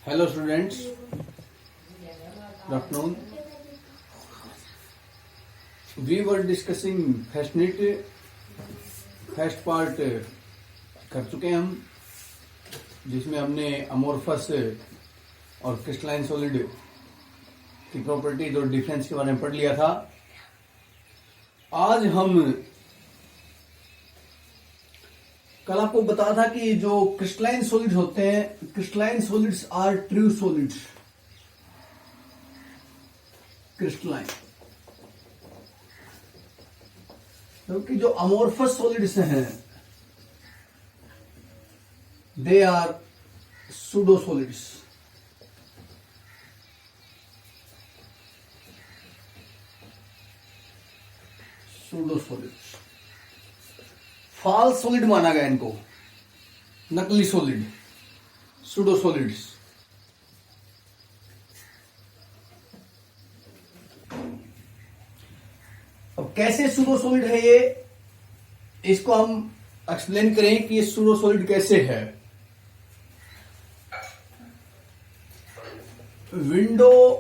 Hello students, good afternoon. We were discussing FASTNet, first part कर चुके हैं हम, जिसमें हमने अमोर्फस और क्रिस्टलाइन सॉलिड की प्रॉपर्टीज और डिफरेंस के बारे में पढ़ लिया था। आज हम कल आपको बताया था कि जो क्रिस्टलाइन सॉलिड्स होते हैं, crystalline solids are true solids. Crystalline, क्योंकि जो अमोर्फस सॉलिड्स हैं they are pseudo solids. Pseudo solids, false solid माना गया इनको, नकली सॉलिड, सूडो सॉलिड्स। अब कैसे सूडो सॉलिड है ये, इसको हम एक्सप्लेन करें कि ये सूडो सॉलिड कैसे है। Window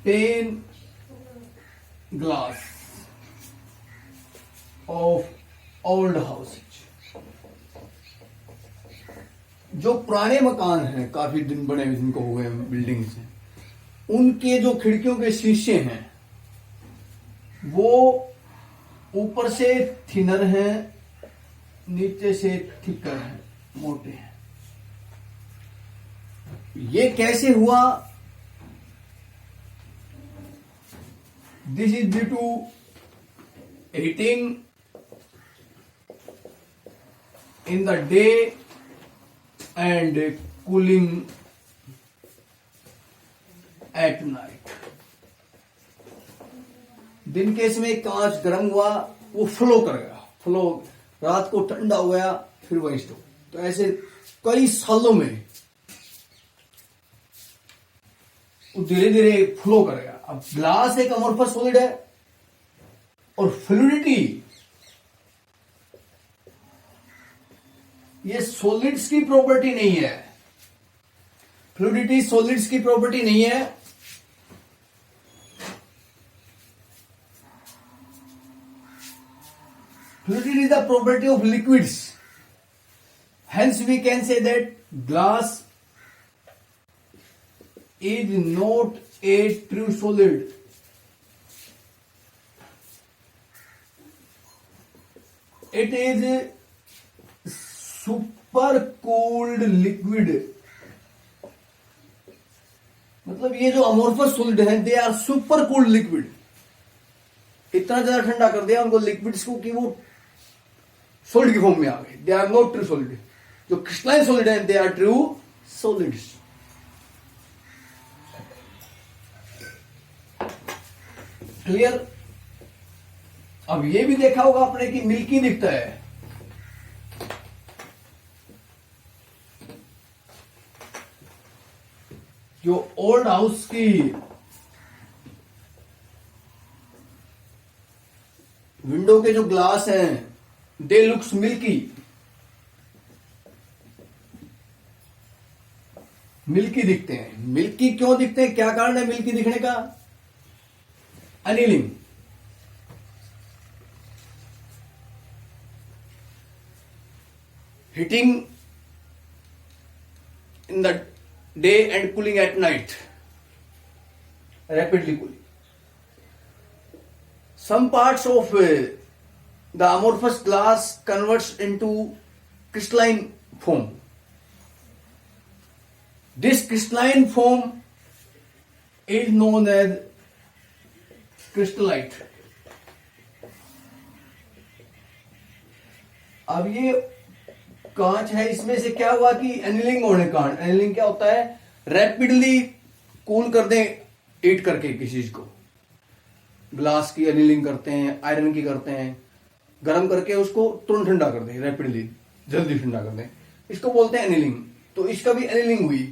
pane glass of old houses, जो पुराने मकान हैं, काफी दिन बने जिनको हो गए बिल्डिंग्स हैं, उनके जो खिड़कियों के शीशे हैं वो ऊपर से थिनर हैं, नीचे से थिकर हैं, मोटे हैं। ये कैसे हुआ? This is due to heating in the day and cooling at night। दिन के इसमें कांच गर्म हुआ, वो फ्लो कर गया, फ्लो, रात को ठंडा हो गया, फिर वही स्टोव। तो ऐसे कई सालों में वो धीरे धीरे फ्लो कर गया। अब ग्लास एक अमोर्फस सॉलिड है और फ्लूइडिटी ये सॉलिड्स की प्रॉपर्टी नहीं है। फ्लूइडिटी सॉलिड्स की प्रॉपर्टी नहीं है। Fluidity is the property of liquids. Hence we can say that glass is not a true solid. It is super cold liquid. मतलब ये जो अमोर्फस सॉलिड है they are super cold liquid. इतना ज्यादा ठंडा कर दिया उनको लिक्विड्स को कि वो सॉलिड की फॉर्म में आ गए। They are not true solid. जो क्रिस्टलाइन सॉलिड है they are true solids. Clear? अब ये भी देखा होगा आपने कि मिल्की दिखता है। जो ओल्ड हाउस की विंडो के जो ग्लास हैं दे लुक्स मिल्की। मिल्की दिखते हैं। मिल्की क्यों दिखते हैं? क्या कारण है मिल्की दिखने का? Annealing. Heating in the day and cooling at night, rapidly cooling. Some parts of the amorphous glass converts into crystalline foam. This crystalline foam is known as crystallite. अब ये कांच है, इसमें से क्या हुआ कि एनिलिंग होने का कारण, एनिलिंग क्या होता है? रैपिडली कूल कर दें, हीट करके किसी चीज को। ग्लास की एनिलिंग करते हैं, आयरन की करते हैं, गर्म करके उसको तुरंत ठंडा कर दें, रैपिडली, जल्दी ठंडा कर दें। इसको बोलते हैं एनिलिंग। तो इसका भी एनिलिंग हुई।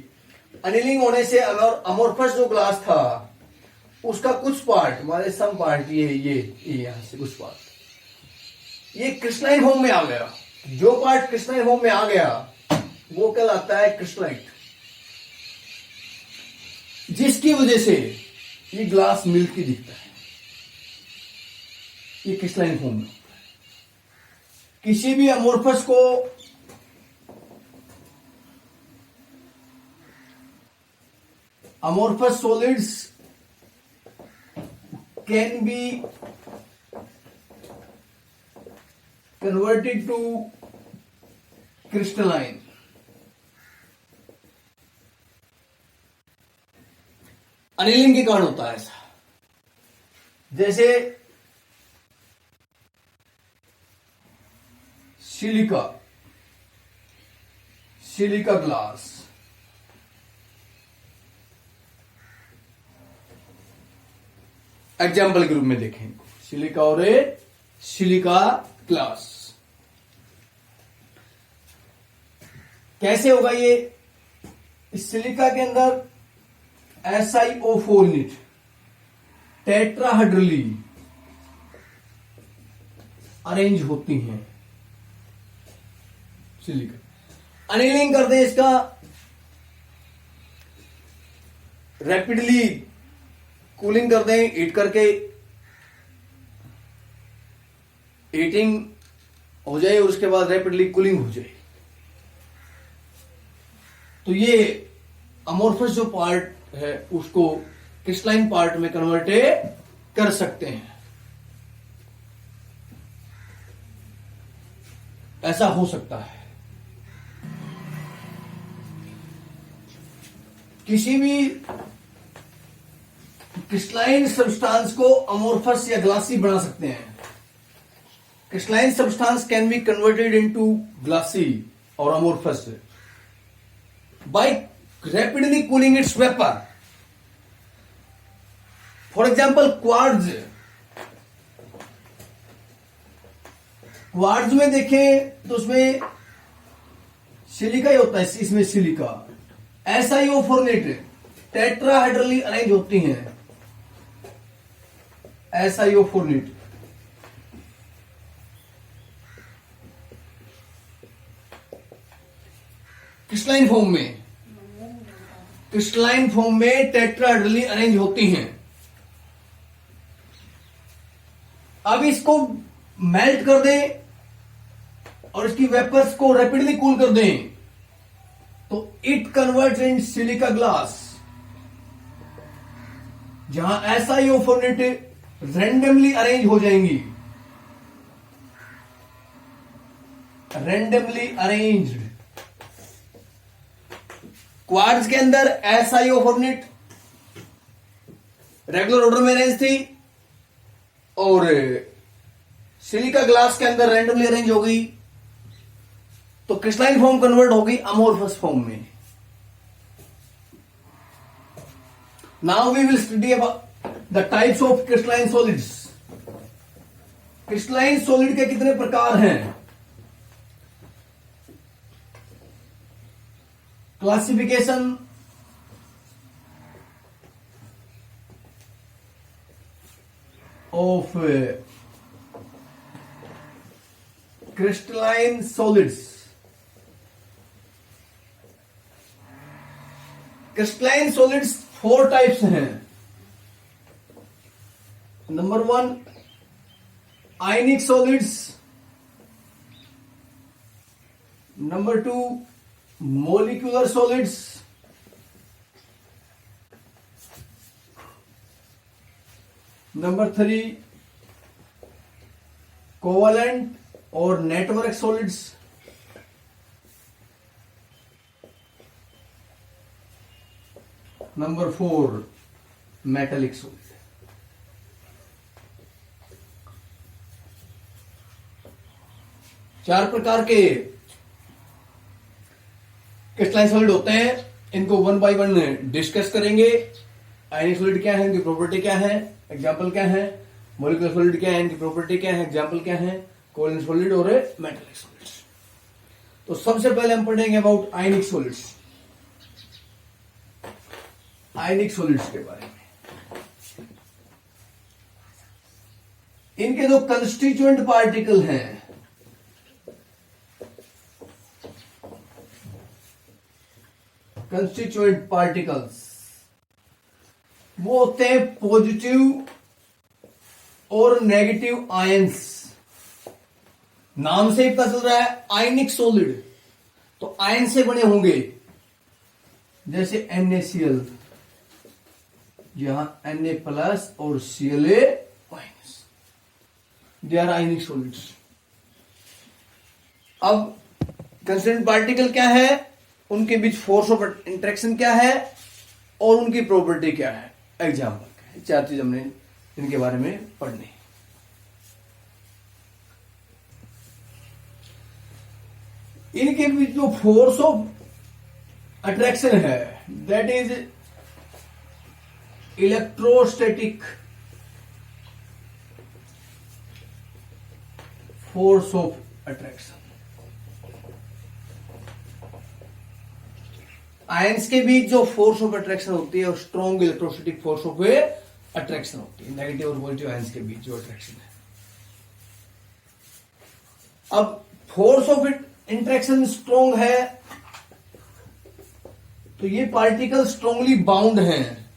एनिलिंग होने से अमोर्फस जो ग्लास था उसका कुछ पार्ट, हमारे सम पार्ट, ये यहां से कुछ पार्ट ये क्रिस्टलाइन फॉर्म में आ गया। जो पार्ट क्रिस्टलाइन फॉर्म में आ गया वो कहलाता है क्रिस्टलाइट। जिसकी वजह से ये ग्लास मिल्की दिखता है, ये क्रिस्टलाइन फॉर्म में होता है। किसी भी अमोर्फस को amorphous solids can be converted to crystalline. Annealing के कारण होता है ऐसा। जैसे सिलिका ग्लास, एग्जाम्पल के रूप में देखें इनको, सिलिका और सिलिका ग्लास। कैसे होगा ये? इस सिलिका के अंदर SiO4 यूनिट टेट्राहेड्रली अरेंज होती हैं। सिलिका अनिलिंग कर दे, इसका रैपिडली कूलिंग कर दें, हीट करके हीटिंग हो जाए और उसके बाद रैपिडली कूलिंग हो जाए, तो ये अमोर्फस जो पार्ट है उसको क्रिस्टलाइन पार्ट में कन्वर्ट कर सकते हैं। ऐसा हो सकता है। किसी भी क्रिस्टलाइन सब्सटेंस को अमोर्फस या ग्लासी बना सकते हैं। Crystalline substance can be converted into glassy और amorphous by rapidly cooling its vapour. For example quartz में देखें तो उसमें सिलिका ही होता है, इसमें silica SiO4 unit tetrahedrally arrange होती हैं। SiO4 यूनिट क्रिस्टलाइन फॉर्म में टेट्राहेड्रली अरेंज होती हैं। अब इसको मेल्ट कर दें और इसकी वेपर्स को रैपिडली कूल कर दें तो it converts in silica glass, जहां SiO4 यूनिट रैंडमली अरेंज हो जाएंगी, रैंडमली अरेंज्ड। क्वार्ट्ज के अंदर SiO4 यूनिट रेगुलर ऑर्डर में अरेंज थी और सिलिका ग्लास के अंदर रैंडमली अरेंज हो गई, तो क्रिस्टलाइन फॉर्म कन्वर्ट हो गई अमोर्फस फॉर्म में। Now we will study about the types of crystalline solids. Crystalline solid के कितने प्रकार हैं? Classification of crystalline solids. Crystalline solids 4 types हैं। Number 1 ionic solids, number 2 molecular solids, number 3 covalent और network solids, number 4 metallic solid. चार प्रकार के crystalline solid होते हैं, इनको वन बाय वन डिस्कस करेंगे। आयनिक सॉलिड क्या है, इनकी प्रॉपर्टी क्या है, एग्जाम्पल क्या है, मोलिकुलर सॉलिड क्या है, इनकी प्रॉपर्टी क्या है, एग्जाम्पल क्या है, कोवलेंट सॉलिड और मेटालिक सॉलिड्स। तो सबसे पहले हम पढ़ेंगे about ionic solids, ionic solids के बारे में। इनके जो कंस्टिट्यूएंट पार्टिकल हैं, कंस्टिट्यूएंट पार्टिकल्स वो होते हैं पॉजिटिव और नेगेटिव आयंस। नाम से ही पता चल रहा है आयनिक सॉलिड, तो आयन से बने होंगे, जैसे NaCl, यहां Na प्लस और Cla minus, they are ionic solids. अब कंस्टिट्यूएंट पार्टिकल क्या है, उनके बीच फोर्स ऑफ इंटरेक्शन क्या है और उनकी प्रॉपर्टी क्या है, एग्जाम्पल, चार चीज हमने इनके बारे में पढ़नी। इनके बीच जो फोर्स ऑफ अट्रैक्शन है that is electrostatic force of attraction. Ions के बीच जो फोर्स ऑफ अट्रैक्शन होती है, strong electrostatic force of attraction होती है, नेगेटिव और पॉजिटिव आयंस के बीच जो अट्रैक्शन है। अब फोर्स ऑफ इंटरेक्शन स्ट्रॉन्ग है तो ये पार्टिकल स्ट्रांगली बाउंड हैं,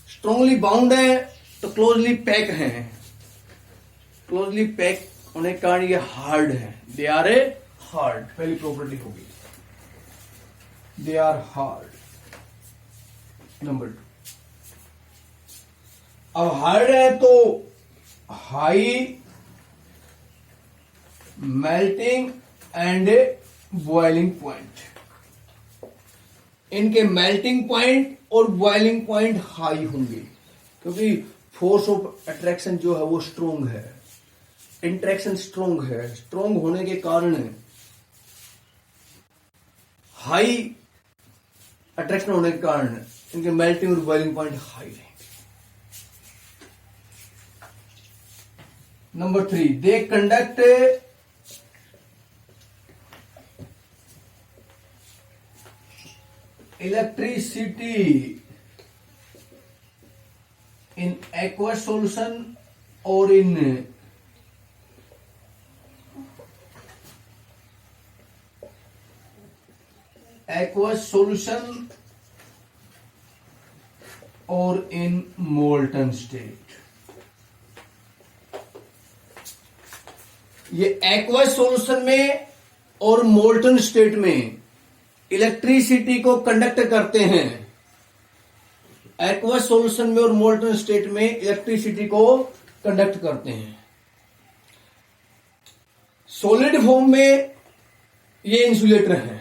स्ट्रांगली बाउंड है तो क्लोजली पैक हैं, क्लोजली पैक होने के कारण ये हार्ड है, दे आर ए हार्ड, पहली प्रॉपर्टी होगी, दे आर हार्ड। नंबर 2, अब हार्ड है तो high melting and boiling point, इनके मेल्टिंग पॉइंट और बॉइलिंग पॉइंट हाई होंगे, क्योंकि फोर्स ऑफ अट्रैक्शन जो है वो स्ट्रोंग है, इंटरेक्शन स्ट्रोंग है, स्ट्रोंग होने के कारण हाई अट्रैक्शन होने के कारण इनके मेल्टिंग और बॉइलिंग पॉइंट हाई रहेंगे। Number 3, they conduct electricity in aqueous solution or in aqueous solution or in molten state। ये aqueous solution में और molten state में इलेक्ट्रिसिटी को कंडक्ट करते हैं। एक्वस सॉल्यूशन में और मोल्टन स्टेट में इलेक्ट्रिसिटी को कंडक्ट करते हैं। सॉलिड फॉर्म में ये इंसुलेटर है,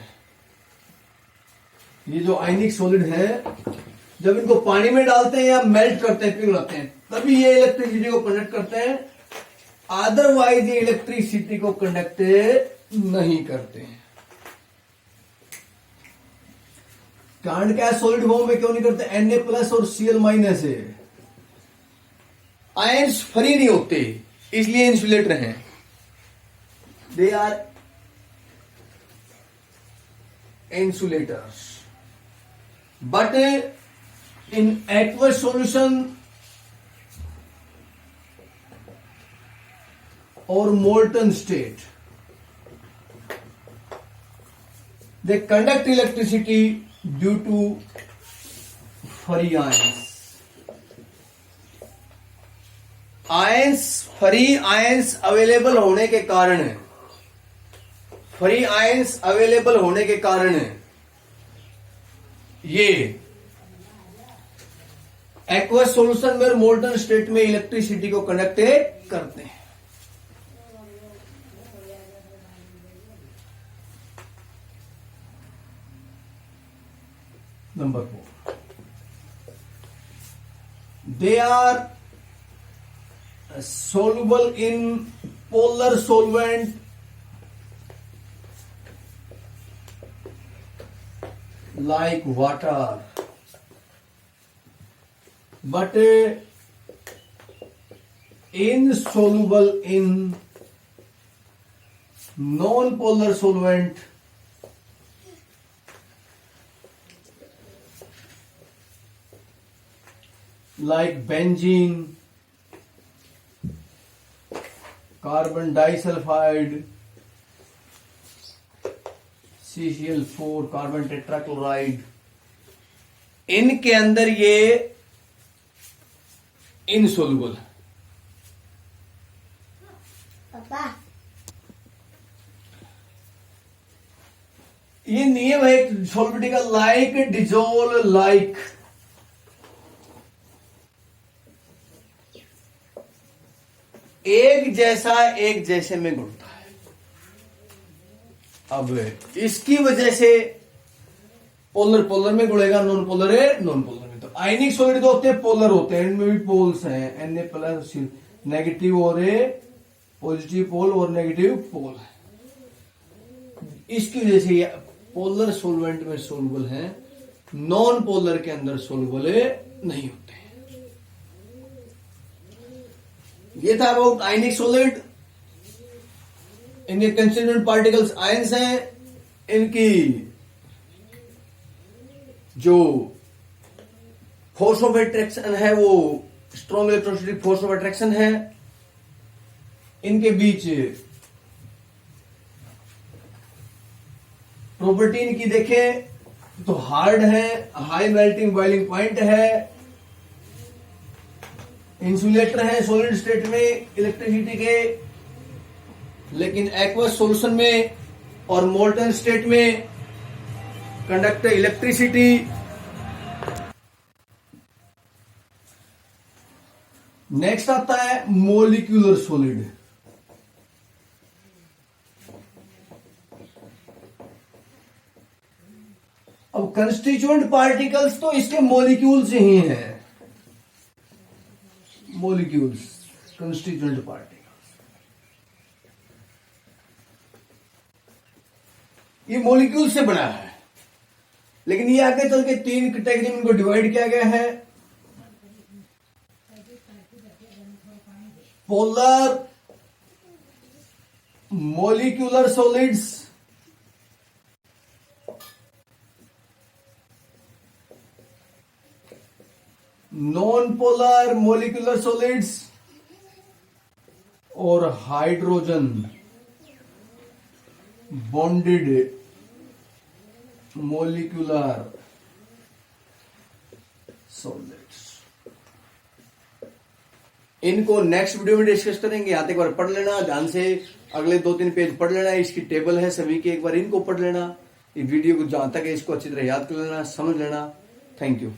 ये जो आयनिक सॉलिड है, जब इनको पानी में डालते हैं या मेल्ट करते हैं, पिघलाते हैं, तभी ये इलेक्ट्रिसिटी को कंडक्ट करते हैं, अदरवाइज ये इलेक्ट्रिसिटी को कंडक्ट नहीं करते हैं। कारण क्या है, सॉलिड फॉर्म में क्यों नहीं करते, Na प्लस और Cl माइनस है, आयंस फ्री नहीं होते, इसलिए इंसुलेटर हैं, they are insulators. But in aqueous solution और molten state they conduct electricity due to free ions. Ions, free ions available होने के कारण, फ्री आयंस अवेलेबल होने के कारण ये एक्वस सॉल्यूशन में और मोल्टन स्टेट में इलेक्ट्रिसिटी को कंडक्ट करते हैं। Number 4, they are soluble in polar solvent like water, but insoluble in non-polar solvent like benzene, carbon disulfide, CCl4, carbon tetrachloride, इनके अंदर ये इनसोल्युबल। पापा ये नियम है सॉल्विटी का, लाइक डिजोल्व लाइक। एक जैसा एक जैसे में घुलता है। अब इसकी वजह से पोलर पोलर में घुलेगा, नॉन पोलर है नॉन पोलर में। तो आयनिक सॉलिड तो होते हैं पोलर होते हैं, इनमें भी पोल्स हैं, Na प्लस नेगेटिव और ए पॉजिटिव पोल और नेगेटिव पोल है। इसकी वजह से ये पोलर सॉल्वेंट में सोलुबल है, नॉन पोलर के अंदर सोलुबल नहीं होते। ये था अबाउट आयनिक सॉलिड। इनके कंस्टिट्यूएंट पार्टिकल्स आयंस हैं, इनकी जो फोर्स ऑफ अट्रैक्शन है वो strong electrostatic force of attraction है। इनके बीच प्रॉपर्टी इनकी देखें तो हार्ड है, हाई मेल्टिंग बॉइलिंग पॉइंट है, इंसुलेटर है सॉलिड स्टेट में इलेक्ट्रिसिटी के, लेकिन एक्वस सॉल्यूशन में और मोल्टन स्टेट में कंडक्ट इलेक्ट्रिसिटी। नेक्स्ट आता है मोलिक्यूलर सॉलिड। अब कंस्टिट्यूएंट पार्टिकल्स तो इसके मॉलिक्यूल्स ही हैं, मॉलिक्यूल्स कंस्टिट्यूएंट पार्टिकल्स। ये मॉलिक्यूल से बना है, लेकिन ये आगे चल के तीन कैटेगरी में इनको डिवाइड किया गया है। Polar molecular solids, non polar molecular solids और हाइड्रोजन बॉन्डेड मोलिकुलर सॉलिड्स। इनको नेक्स्ट वीडियो में डिस्कस करेंगे। यहां तक एक बार पढ़ लेना ध्यान से, अगले 2-3 पेज पढ़ लेना। इसकी टेबल है सभी की, एक बार इनको पढ़ लेना। इस वीडियो को जहां तक है इसको अच्छी तरह याद कर लेना, समझ लेना। Thank you.